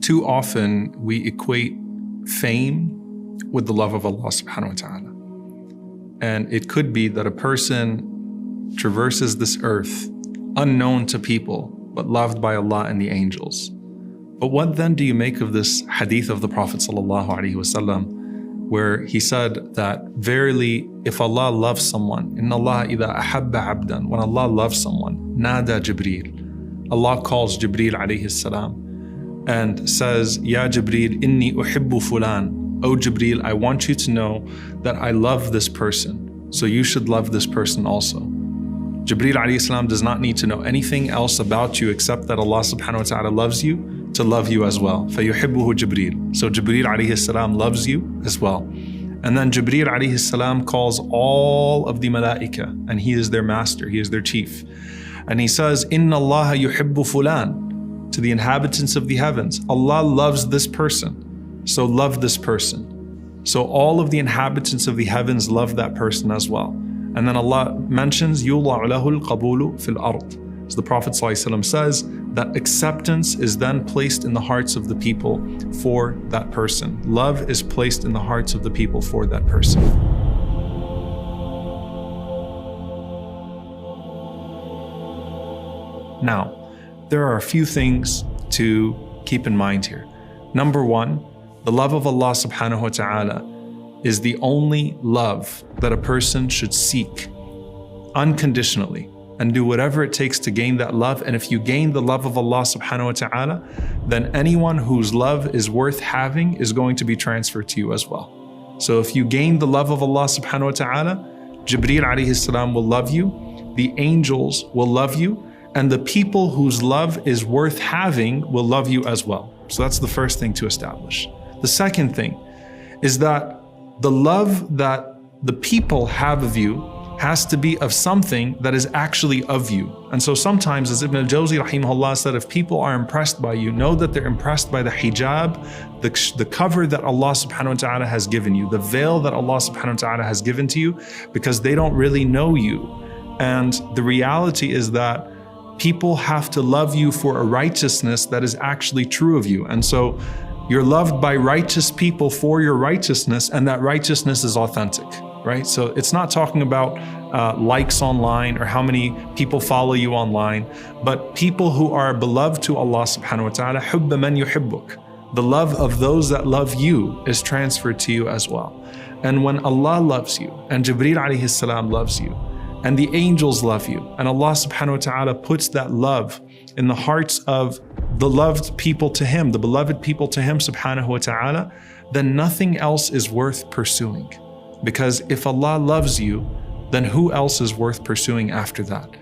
Too often we equate fame with the love of Allah subhanahu wa ta'ala. And it could be that a person traverses this earth unknown to people, but loved by Allah and the angels. But what then do you make of this hadith of the Prophet sallallahu alaihi wasallam, where he said that verily, if Allah loves someone, inna Allah idha ahabba abdan, when Allah loves someone, nada Jibreel, Allah calls Jibreel alayhi salam and says, Ya Jibreel, inni uhibbu fulan. Oh Jibreel, I want you to know that I love this person, so you should love this person also. Jibreel alayhi salam does not need to know anything else about you except that Allah subhanahu wa ta'ala loves you to love you as well. فَيُحِبُّهُ Jibreel. So Jibreel alayhi salam loves you as well. And then Jibreel alayhi salam calls all of the malaika, and he is their master, he is their chief. And he says, Inna Allah yuhibbu fulan, to the inhabitants of the heavens. Allah loves this person, so love this person. So all of the inhabitants of the heavens love that person as well. And then Allah mentions, يُوضَعُ لَهُ الْقَبُولُ فِي الْأَرْضِ. So the Prophet ﷺ says that acceptance is then placed in the hearts of the people for that person. Love is placed in the hearts of the people for that person. Now, there are a few things to keep in mind here. Number one, the love of Allah subhanahu wa ta'ala is the only love that a person should seek unconditionally and do whatever it takes to gain that love. And if you gain the love of Allah subhanahu wa ta'ala, then anyone whose love is worth having is going to be transferred to you as well. So if you gain the love of Allah subhanahu wa ta'ala, Jibreel alayhi salam will love you, the angels will love you, and the people whose love is worth having will love you as well. So that's the first thing to establish. The second thing is that the love that the people have of you has to be of something that is actually of you. And so sometimes, as Ibn al-Jawzi rahimahullah said, if people are impressed by you, know that they're impressed by the hijab, the cover that Allah subhanahu wa ta'ala has given you, the veil that Allah subhanahu wa ta'ala has given to you, because they don't really know you. And the reality is that people have to love you for a righteousness that is actually true of you. And so you're loved by righteous people for your righteousness, and that righteousness is authentic, right? So it's not talking about likes online or how many people follow you online, but people who are beloved to Allah subhanahu wa ta'ala, حُبَّ مَنْ يُحِبُّكَ. The love of those that love you is transferred to you as well. And when Allah loves you, and Jibreel alayhi salam loves you, and the angels love you, and Allah subhanahu wa ta'ala puts that love in the hearts of the loved people to Him, the beloved people to Him subhanahu wa ta'ala, then nothing else is worth pursuing. Because if Allah loves you, then who else is worth pursuing after that?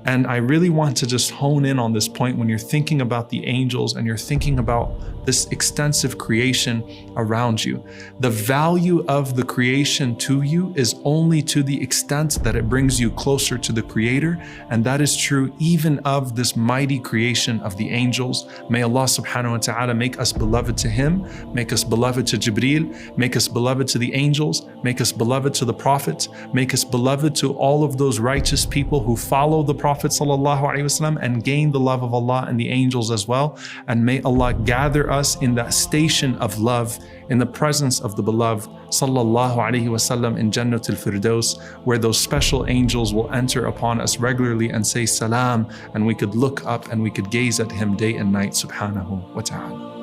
And I really want to just hone in on this point when you're thinking about the angels and you're thinking about this extensive creation around you. The value of the creation to you is only to the extent that it brings you closer to the Creator, and that is true even of this mighty creation of the angels. May Allah subhanahu wa ta'ala make us beloved to Him, make us beloved to Jibreel, make us beloved to the angels, make us beloved to the prophets, make us beloved to all of those righteous people who follow the Prophet sallallahu alaihi wasallam and gain the love of Allah and the angels as well. And may Allah gather us in that station of love in the presence of the beloved sallallahu alaihi wasallam in Jannatul Firdaus, where those special angels will enter upon us regularly and say salam, and we could look up and we could gaze at Him day and night subhanahu wa ta'ala.